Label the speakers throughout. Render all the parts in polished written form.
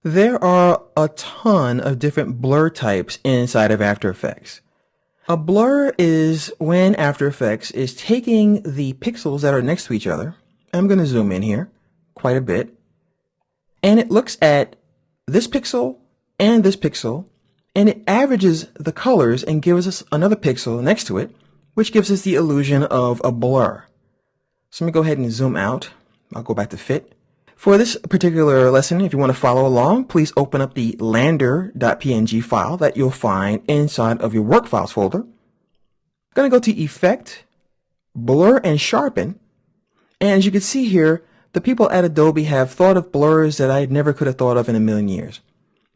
Speaker 1: There are a ton of different blur types inside of After Effects. A blur is when After Effects is taking the pixels that are next to each other. I'm going to zoom in here quite a bit. And it looks at this pixel and this pixel, and it averages the colors and gives us another pixel next to it, which gives us the illusion of a blur. So let me go ahead and zoom out. I'll go back to fit. For this particular lesson, if you want to follow along, please open up the lander.png file that you'll find inside of your work files folder. I'm going to go to Effect, Blur and Sharpen. And as you can see here, the people at Adobe have thought of blurs that I never could have thought of in a million years.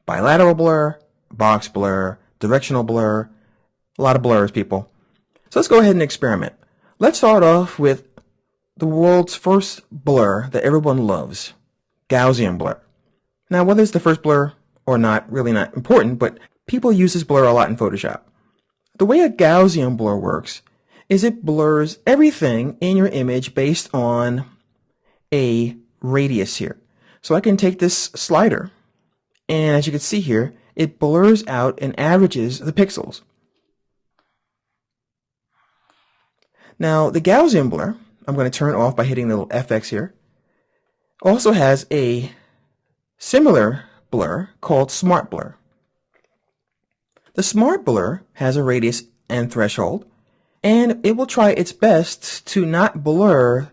Speaker 1: Bilateral blur, box blur, directional blur, a lot of blurs, people. So let's go ahead and experiment. Let's start off with the world's first blur that everyone loves, Gaussian blur. Now, whether it's the first blur or not, really not important, but people use this blur a lot in Photoshop. The way a Gaussian blur works is it blurs everything in your image based on a radius here. So I can take this slider, and as you can see here, it blurs out and averages the pixels. Now, the Gaussian blur, I'm going to turn off by hitting the little FX here, also has a similar blur called Smart Blur. The Smart Blur has a radius and threshold, and it will try its best to not blur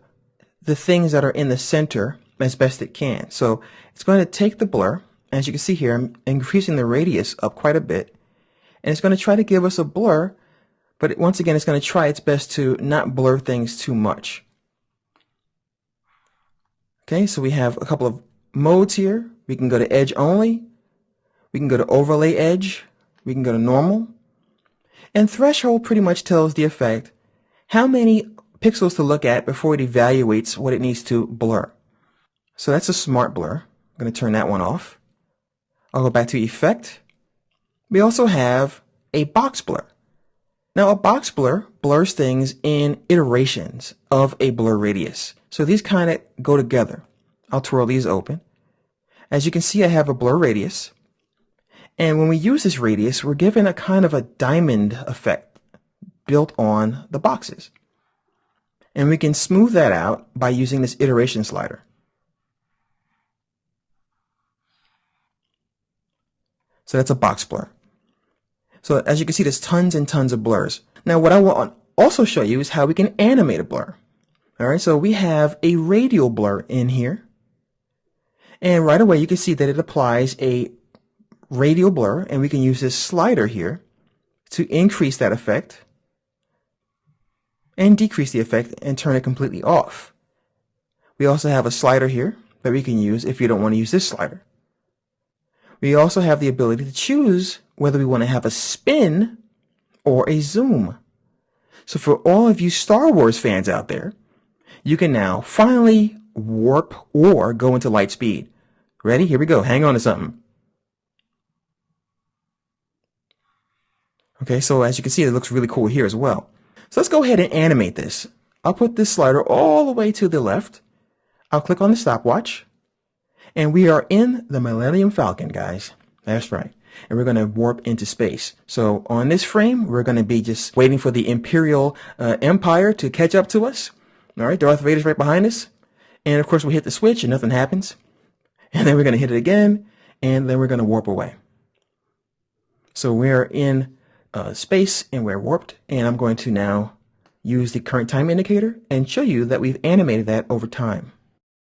Speaker 1: the things that are in the center as best it can. So it's going to take the blur, and as you can see here, I'm increasing the radius up quite a bit, and it's going to try to give us a blur, but once again, it's going to try its best to not blur things too much. Okay, so we have a couple of modes here. We can go to edge only. We can go to overlay edge. We can go to normal. And threshold pretty much tells the effect how many pixels to look at before it evaluates what it needs to blur. So that's a smart blur. I'm going to turn that one off. I'll go back to effect. We also have a box blur. Now, a box blur blurs things in iterations of a blur radius. So these kind of go together. I'll twirl these open. As you can see, I have a blur radius. And when we use this radius, we're given a kind of a diamond effect built on the boxes. And we can smooth that out by using this iteration slider. So that's a box blur. So as you can see, there's tons and tons of blurs. Now, what I want to also show you is how we can animate a blur. All right, so we have a radial blur in here. And right away, you can see that it applies a radial blur, and we can use this slider here to increase that effect and decrease the effect and turn it completely off. We also have a slider here that we can use if you don't want to use this slider. We also have the ability to choose whether we want to have a spin or a zoom. So for all of you Star Wars fans out there, you can now finally warp or go into light speed. Ready? Here we go. Hang on to something. Okay, so as you can see, it looks really cool here as well. So let's go ahead and animate this. I'll put this slider all the way to the left. I'll click on the stopwatch. And we are in the Millennium Falcon, guys. That's right. And we're going to warp into space. So on this frame, we're going to be just waiting for the Imperial Empire to catch up to us. All right, Darth Vader's right behind us. And of course, we hit the switch and nothing happens. And then we're going to hit it again. And then we're going to warp away. So we're in space and we're warped. And I'm going to now use the current time indicator and show you that we've animated that over time.